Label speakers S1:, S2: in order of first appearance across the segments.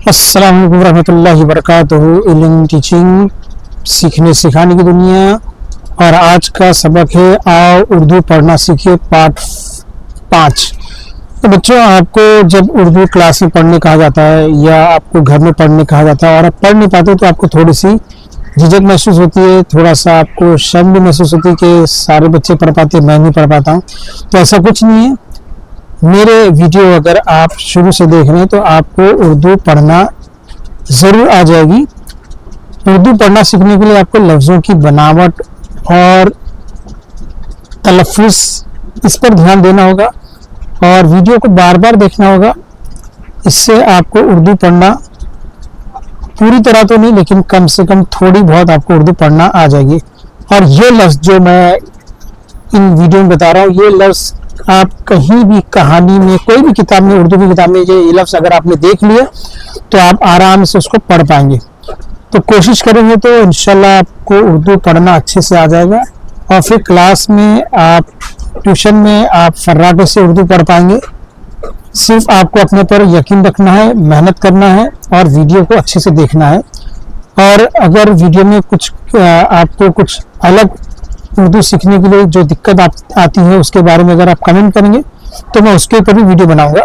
S1: अस्सलाम वालेकुम रहमतुल्लाहि वबरकातुहू। इल्म टीचिंग सीखने सिखाने की दुनिया। और आज का सबक है आओ उर्दू पढ़ना सीखिए पार्ट 5। तो बच्चों, आपको जब उर्दू क्लास में पढ़ने कहा जाता है या आपको घर में पढ़ने कहा जाता है और आप पढ़ नहीं पाते तो आपको थोड़ी सी झिझक महसूस होती है, थोड़ा सा आपको शर्म भी महसूस होती है कि सारे बच्चे पढ़ पाते, मैं नहीं पढ़ पाता हूँ। तो ऐसा कुछ नहीं है। मेरे वीडियो अगर आप शुरू से देख रहे हैं तो आपको उर्दू पढ़ना ज़रूर आ जाएगी। उर्दू पढ़ना सीखने के लिए आपको लफ्ज़ों की बनावट और तलफ़्फ़ुज़ इस पर ध्यान देना होगा और वीडियो को बार बार देखना होगा। इससे आपको उर्दू पढ़ना पूरी तरह तो नहीं, लेकिन कम से कम थोड़ी बहुत आपको उर्दू पढ़ना आ जाएगी। और ये लफ्ज़ जो मैं इन वीडियो में बता रहा हूँ, ये लफ्ज़ आप कहीं भी कहानी में, कोई भी किताब में, उर्दू की किताब में ये लफ्ज़ अगर आपने देख लिया तो आप आराम से उसको पढ़ पाएंगे। तो कोशिश करेंगे तो इंशाल्लाह आपको उर्दू पढ़ना अच्छे से आ जाएगा और फिर क्लास में, आप ट्यूशन में आप फर्राटे से उर्दू पढ़ पाएंगे। सिर्फ आपको अपने पर यकीन रखना है, मेहनत करना है और वीडियो को अच्छे से देखना है। और अगर वीडियो में कुछ आपको कुछ अलग उर्दू सीखने के लिए जो दिक्कत आती है उसके बारे में अगर आप कमेंट करेंगे तो मैं उसके ऊपर भी वीडियो बनाऊंगा।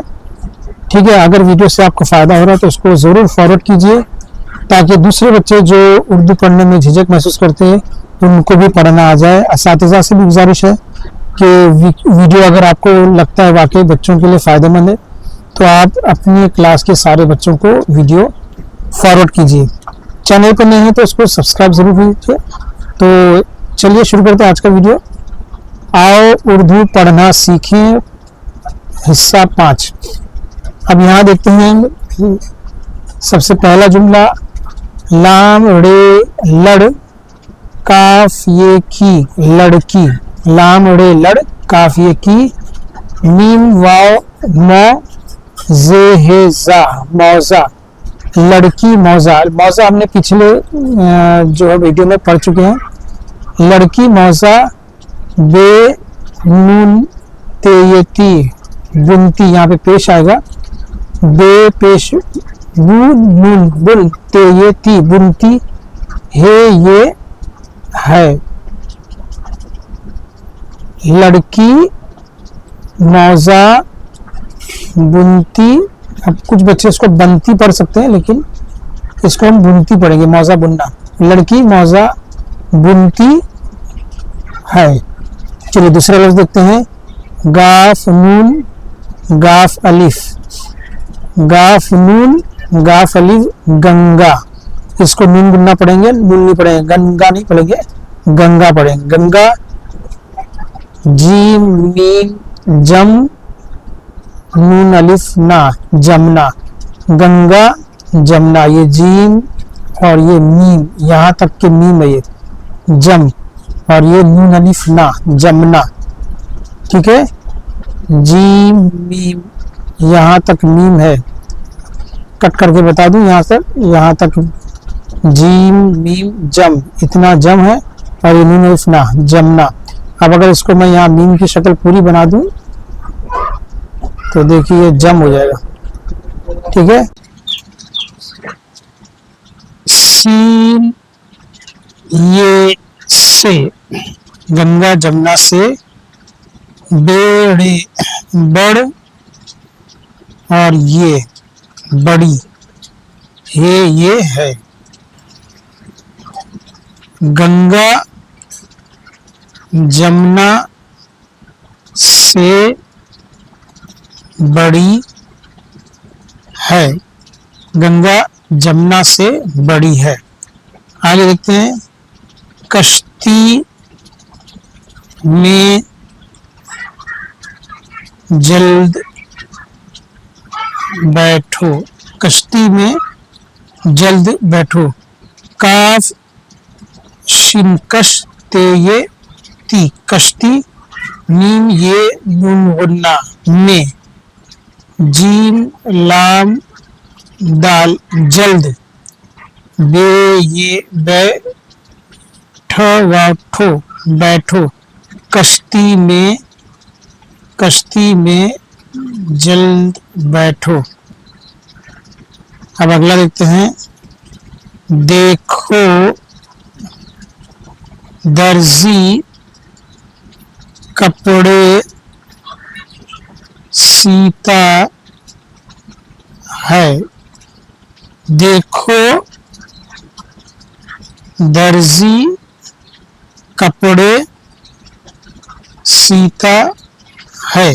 S1: ठीक है, अगर वीडियो से आपको फ़ायदा हो रहा है तो उसको ज़रूर फॉरवर्ड कीजिए ताकि दूसरे बच्चे जो उर्दू पढ़ने में झिझक महसूस करते हैं उनको भी पढ़ना आ जाए। असातिज़ा से भी गुजारिश है कि वीडियो अगर आपको लगता है वाकई बच्चों के लिए फ़ायदेमंद है तो आप अपनी क्लास के सारे बच्चों को वीडियो फॉरवर्ड कीजिए। चैनल पर नए हैं तो उसको सब्सक्राइब ज़रूर कीजिए। तो चलिए शुरू करते हैं आज का वीडियो। आओ उर्दू पढ़ना सीखें हिस्सा 5। अब यहाँ देखते हैं सबसे पहला जुमला, लाम रे लड़ काफ ये की लड़की। लाम रे लड़ काफ ये की, मीम वाव मौ जे हे जा मौजा, लड़की मौजा। मौजा हमने पिछले जो है वीडियो में पढ़ चुके हैं। लड़की मौजा बे नून तेयती बुनती, यहाँ पे पेश आएगा, बे पेश बू नून बुन तेयती बुनती, हे ये है। लड़की मौजा बुनती, अब कुछ बच्चे इसको बनती पढ़ सकते हैं लेकिन इसको हम बुनती पढ़ेंगे, मौजा बुनना। लड़की मौजा बुनती है। चलिए दूसरा लफ्ज़ देखते हैं, गाफ नून गाफ अलिफ, गाफ नून गाफ अलिफ गंगा। इसको नून बुनना पड़ेंगे, नून नहीं पढ़ेंगे, गंगा नहीं पढ़ेंगे, गंगा पढ़ेंगे। गंगा, जीम मीम जम नून अलिफ ना जमना, गंगा जमना। ये जीम और ये मीम, यहाँ तक के मीम है ये जम, और ये नून अलिफ ना जमना। ठीक है, जीम मीम, यहाँ तक मीम है, कट करके बता दूं, यहाँ तक जीम मीम जम, इतना जम है और ये नून अलिफ ना जमना। अब अगर इसको मैं यहाँ मीम की शक्ल पूरी बना दूं तो देखिए ये जम हो जाएगा। ठीक है, सीन ये से, गंगा जमुना से, बेड़े बड़ और ये बड़ी, ये है। गंगा जमुना से बड़ी है, गंगा जमुना से बड़ी है। आगे देखते हैं, कश्ती में जल्द बैठो, कश्ती में जल्द बैठो। काफ शिनकश ते ये ती, कश्ती, मीम ये नून गुन्ना में, जीम लाम दाल जल्द, बे ये बै ठो बैठो, कश्ती में जल्द बैठो। अब अगला देखते हैं, देखो दर्जी कपड़े सीता है। देखो दर्जी कपड़े सीता है।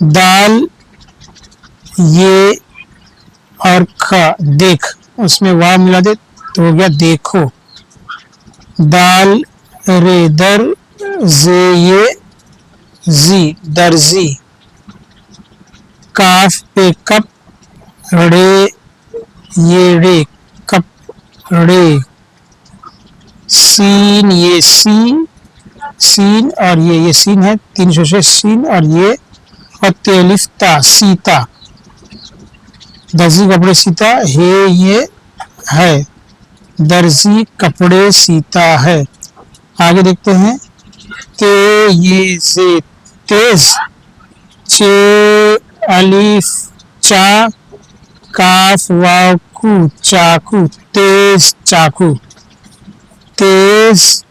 S1: दाल ये और ख देख, उसमें वाव मिला दे तो हो गया देखो। दाल रे दर जे ये जी दर्जी। काफ पे कप रे ये रे कप रे। सीन ये सी सीन और ये सीन है, तीन शोशे सीन और ये और तेलिफ्ता सीता। दर्जी कपड़े सीता है ये है। दर्जी कपड़े सीता है। आगे देखते हैं, ते ये से तेज। चे अलिफ चा काफ वाव कु चाकू तेज चाकू। तेज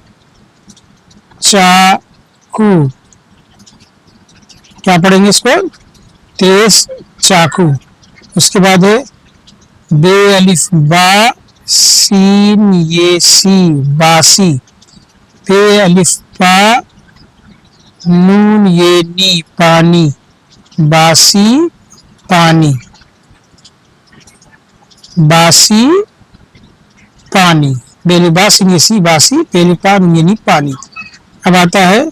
S1: चाकू, क्या पढ़ेंगे इसको, तेज चाकू। उसके बाद है बे अलिफ बा सीन ये सी बासी। बे अलिफ बा नून ये नी पानी बासी पानी। बासी पानी। बेली बासी ये सी बासी पेली पानी ये नी पानी। अब आता है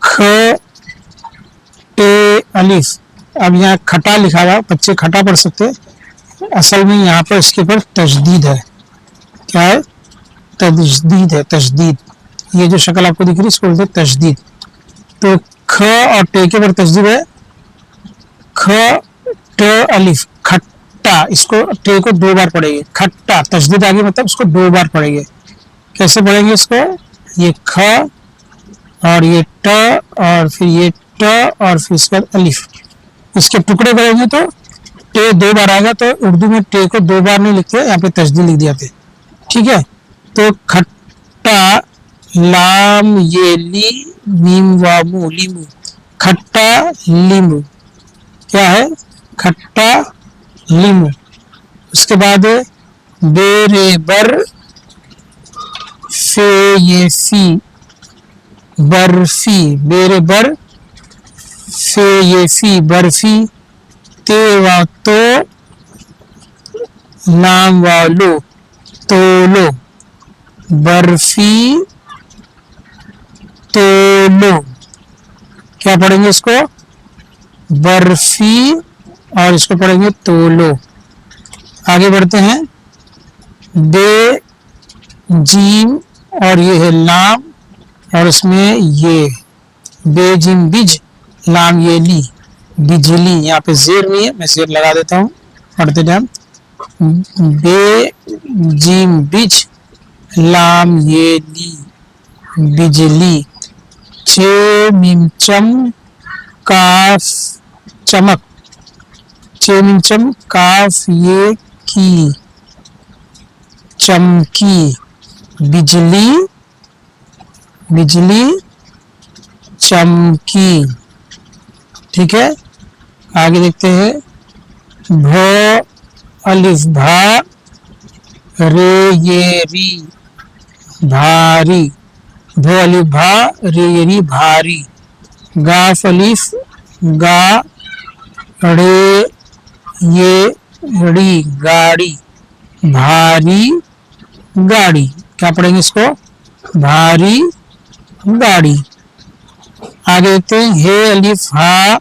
S1: ख टे अलिफ। अब यहाँ खटा लिखा हुआ, बच्चे खटा पढ़ सकते हैं, असल में यहाँ पर इसके ऊपर तजदीद है। क्या है, तजदीद है, तजदीद। ये जो शक्ल आपको दिख रही है इसको बोलते हैं तजदीद। तो ख और टे के ऊपर तजदीद है। ख ट अलिफ खट्टा, इसको टे को दो बार पढ़ेंगे, खट्टा तजदीद आगे मतलब उसको दो बार पढ़ेंगे। कैसे पढ़ेंगे इसको, ये ख और ये ट और फिर ये ट और फिर इसके बाद अलिफ। इसके टुकड़े करेंगे तो टे दो बार आएगा, तो उर्दू में टे को दो बार नहीं लिखते, यहाँ पे तजदीद लिख दिया थे। ठीक है, तो खट्टा लाम ये ली मीम वामू लीमू। खट्टा लीमू, क्या है, खट्टा लीमू। उसके बाद बेरे बर फे ये फी बर्फी। बेरे बर फे ये फी बर्फी। ते वा तो लाम वा लो तोलो। बर्फी तोलो, क्या पढ़ेंगे इसको, बर्फी और इसको पढ़ेंगे तोलो। आगे बढ़ते हैं, बे जीम और ये है लाम और इसमें ये बेजिम बिज लाम ये ली बिजली। यहाँ पे जेर नहीं है, मैं जेर लगा देता हूँ पढ़ते टाइम। बे जीम बिज लाम ये ली बिजली। छे मीम चम काफ चमक। छे मीम चम काफ ये की चमकी। बिजली बिजली चमकी। ठीक है, आगे देखते हैं, भ अलिफ भा रे ये री भारी। भ अलिफ भा रे ये री भारी। गाफ अलिफ गा रे ये री गाड़ी भारी गाड़ी। क्या पढ़ेंगे इसको, भारी गाड़ी। आगे देखते हैं, हे अलिफ हा।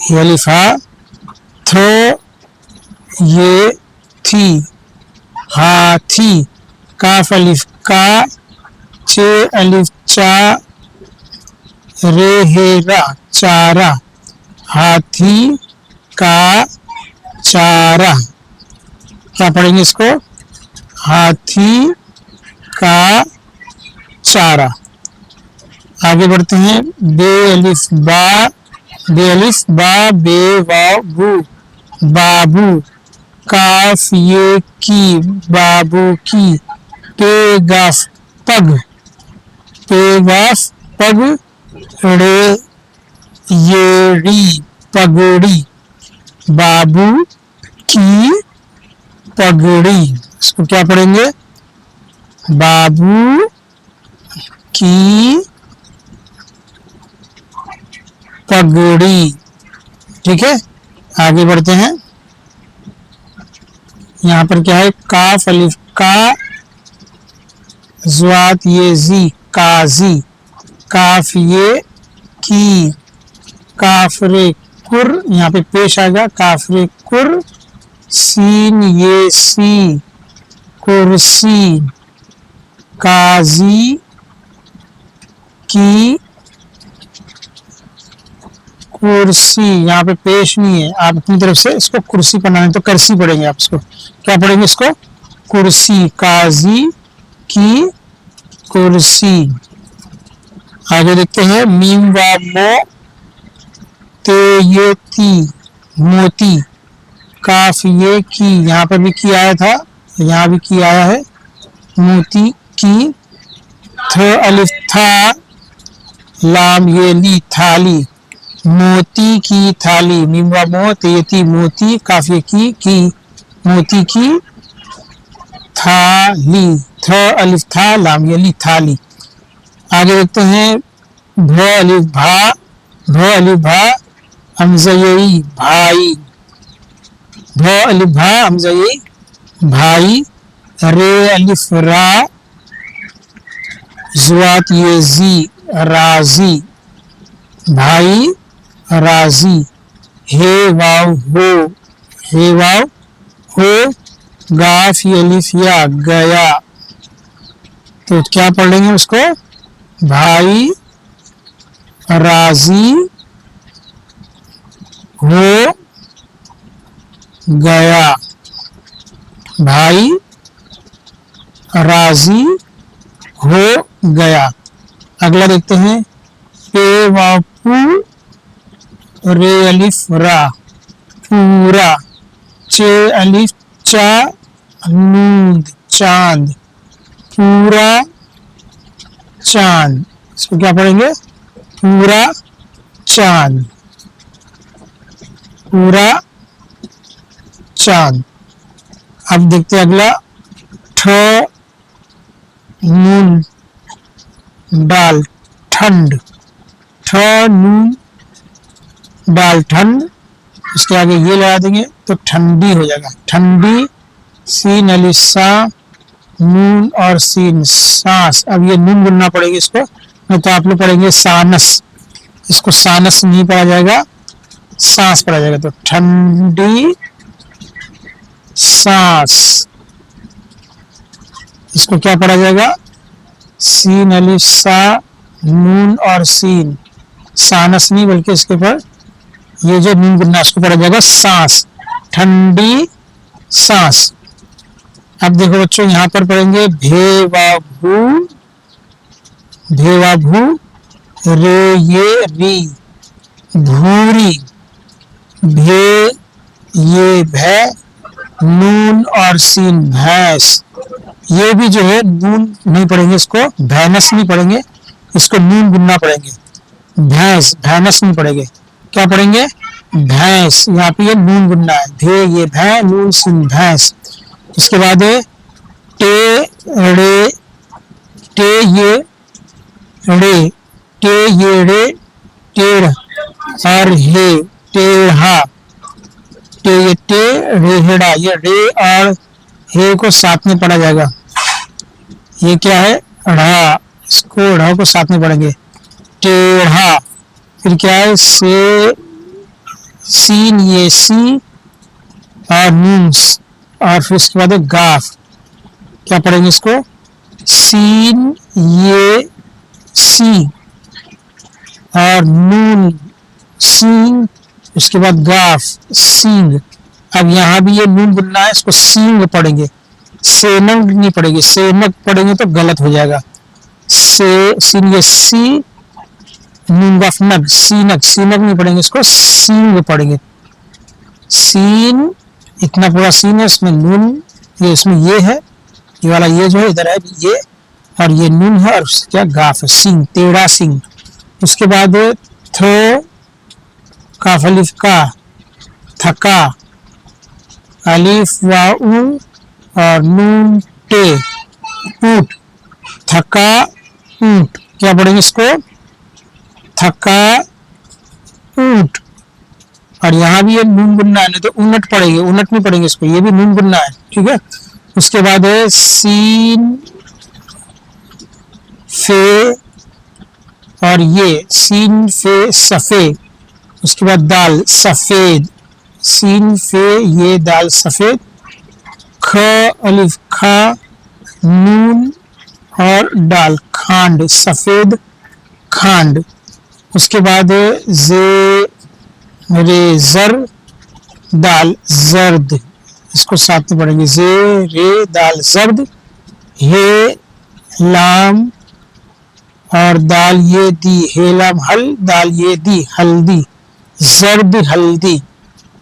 S1: हे अलिफ हा थ ये थी हाथी। काफ अलिफ का चे अलिफ चा रे हे रा चारा। हाथी का चारा। क्या पढ़ेंगे इसको, हाथी का चारा। आगे बढ़ते हैं, बे अलिफ बा। बे अलिफ बा बे वाव बू बाबू, काफ ये की, बाबू की, पे गाफ पग, पे गाफ पग, रे ये री पगड़ी, बाबू की पगड़ी। इसको क्या पढ़ेंगे? बाबू की पगड़ी। ठीक है, आगे बढ़ते हैं। यहाँ पर क्या है? काफ अलिफ का, ज़्वात ये जी, काजी, काफ ये की, काफरे कुर, यहाँ पे पेश आएगा काफरे कुर, सीन ये सी, कुर्सी, काजी की कुर्सी। यहाँ पे पेश नहीं है, आप अपनी तरफ से इसको कुर्सी पढ़ना है तो करसी पढ़ेंगे। आप इसको क्या पढ़ेंगे? इसको कुर्सी, काजी की कुर्सी। आगे देखते हैं। मीम व मो, ते ये ती, मोती, काफ ये की, यहाँ पर भी की आया था, यहाँ भी की आया है, मोती की, थ अलिफ था, लाम ये ली, थाली, मोती की थाली, मीम व मो, ते ये ती, मोती, काफ ये की, मोती की थाली, थ अलिफ था, लाम ये ली, थाली। आगे देखते हैं। भ अलिफ भा, भ अलिफ भा, हमजा यही भाई, भ अलिफ भा, हमजा यही भाई, रे अलिफ रा, ज़ुआत ये जी, राजी, भाई राजी, हे वाव हो, हे वाव हो, गाफ ये अलिफ या, गया। तो क्या पढ़ लेंगे उसको? भाई राजी हो गया, भाई राजी हो गया। अगला देखते हैं। पे वापू, रे अलिफ रा, पूरा, चे अलिफ चा, नून चांद, पूरा चांद। इसको क्या पढ़ेंगे? पूरा चांद, पूरा चांद। अब देखते हैं अगला। ठ नून डाल, ठंड, ठ नून डाल ठंड, इसके आगे ये लगा देंगे तो ठंडी हो जाएगा, ठंडी, सीन अलिफ सा, नून और सीन सांस। अब ये नून बुनना पड़ेगा इसको, नहीं तो आप लोग पढ़ेंगे सानस, इसको सानस नहीं पढ़ा जाएगा, सांस पढ़ा जाएगा। तो ठंडी सांस, इसको क्या पढ़ा जाएगा? सीन अलिफ सा, नून और सीन, सानस नहीं बल्कि इसके ऊपर ये जो नून बुनना उसको पढ़ा जाएगा सांस, ठंडी सांस। अब देखो बच्चों, यहाँ पर पढ़ेंगे भेवाभू, भेवाभू, रे ये री, भूरी, भे ये भै, नून और सीन भैंस। ये भी जो है नून नहीं पढ़ेंगे, इसको भैनस नहीं पढ़ेंगे, इसको नून बुनना पड़ेंगे, भैंस, भैनस नहीं पढ़ेंगे, क्या पढ़ेंगे? भैंस। यहाँ पे ये नून बुनना है, भे ये भै, नून सीन भैंस। उसके बाद है टे रे, टे ये रे, टे ये रे, टेढ़, और हे टेढ़ा, टे ये टे, रेहड़ा, ये रे और हे को साथ में पढ़ा जाएगा। ये क्या है? ढ़ा, इसको ढ़ा को साथ में पढ़ेंगे, टेढ़ा। फिर क्या है? से, सीन ये सी और नून, और फिर उसके बाद गाफ, क्या पढ़ेंगे इसको? सीन ये सी और नून सींग, उसके बाद गाफ सींग। अब यहाँ भी ये नून बुनना है, इसको सींग पढ़ेंगे, सेनंग नहीं पढ़ेंगे, सेनक पढ़ेंगे तो गलत हो जाएगा। से सीन ये सी, नून गाफ नग, सीनक, सीनक नहीं पढ़ेंगे, इसको सींग पढ़ेंगे, सीन, इतना पूरा सीन है, इसमें नून, ये इसमें ये है, ये वाला ये जो है इधर है ये, और ये नून है, और क्या गाफ है, सिंह, टेढ़ा सिंह। उसके बाद थ्रो, काफ अलिफ का, थका, अलिफ वाऊ और नून टे, ऊट, थका ऊट। क्या पढ़ेंगे इसको, थका ऊट। और यहाँ भी ये नून गुन्ना है, नहीं तो उनट पढ़ेंगे, उनट नहीं पढ़ेंगे इसको, ये भी नून गुन्ना है, ठीक है। उसके बाद है सीन फे, और ये सीन फे सफेद। उसके बाद दाल सफेद, सीन फे ये दाल सफेद। ख अलिफ खा, नून और दाल, खांड, सफेद खांड। उसके बाद जे रे जर, दाल जर्द, इसको साथ में पढ़ेंगे, जे रे दाल जर्द। हे लाम और दाल ये दी, हे लाम हल, दाल ये दी हल्दी, जर्द हल्दी,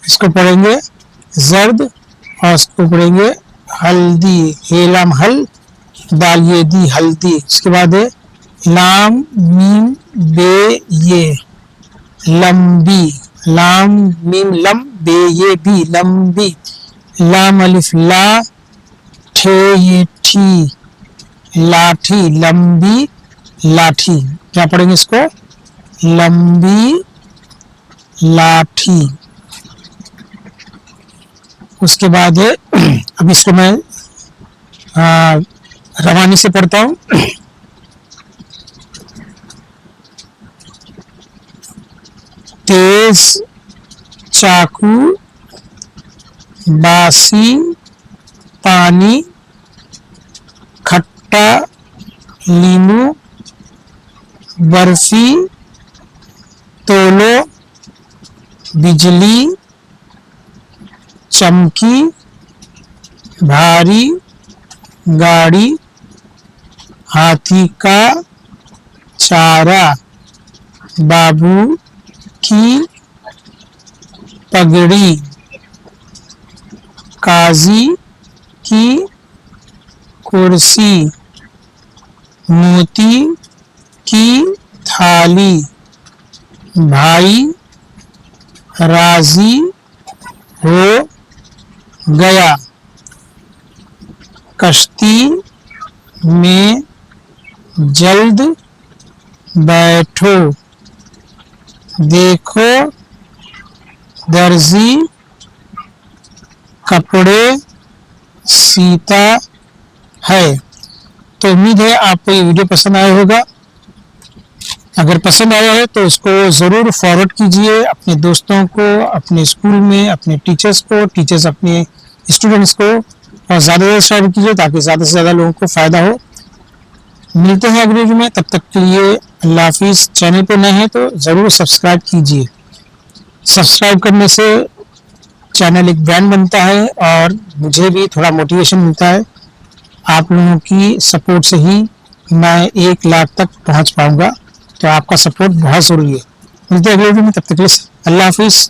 S1: इसको पढ़ेंगे जर्द और इसको पढ़ेंगे हल्दी, हे लाम हल, दाल ये दी हल्दी। उसके बाद लाम मीम बे ये लंबी, लाम मीम लम बे ये भी लंबी। लाम अलिफ ला, ठे ये ठी, लाठी, लंबी लाठी। क्या पढ़ेंगे इसको, लंबी लाठी। उसके बाद अब इसको मैं रवानी से पढ़ता हूँ। तेज चाकू, बासी पानी, खट्टा लीमू, बर्फी, तोलो, बिजली, चमकी, भारी, गाड़ी, हाथी का चारा, बाबू की पगड़ी, काजी की कुर्सी, मोती की थाली, भाई राजी हो गया, कश्ती में जल्द बैठो, देखो दर्जी कपड़े सीता है। तो उम्मीद है आपको ये वीडियो पसंद आया होगा। अगर पसंद आया है तो इसको ज़रूर फॉरवर्ड कीजिए अपने दोस्तों को, अपने स्कूल में अपने टीचर्स को, टीचर्स अपने स्टूडेंट्स को, और ज़्यादा से शेयर कीजिए ताकि ज़्यादा से ज़्यादा लोगों को फ़ायदा हो। मिलते हैं अगले वीडियो में, तब तक के लिए अल्लाह हाफिज़। चैनल पे नए हैं तो ज़रूर सब्सक्राइब कीजिए। सब्सक्राइब करने से चैनल एक ब्रांड बनता है और मुझे भी थोड़ा मोटिवेशन मिलता है। आप लोगों की सपोर्ट से ही मैं 1 लाख तक पहुंच पाऊंगा, तो आपका सपोर्ट बहुत ज़रूरी है। मिलते हैं अगले वीडियो में, तब तक के लिए अल्लाह हाफिज़।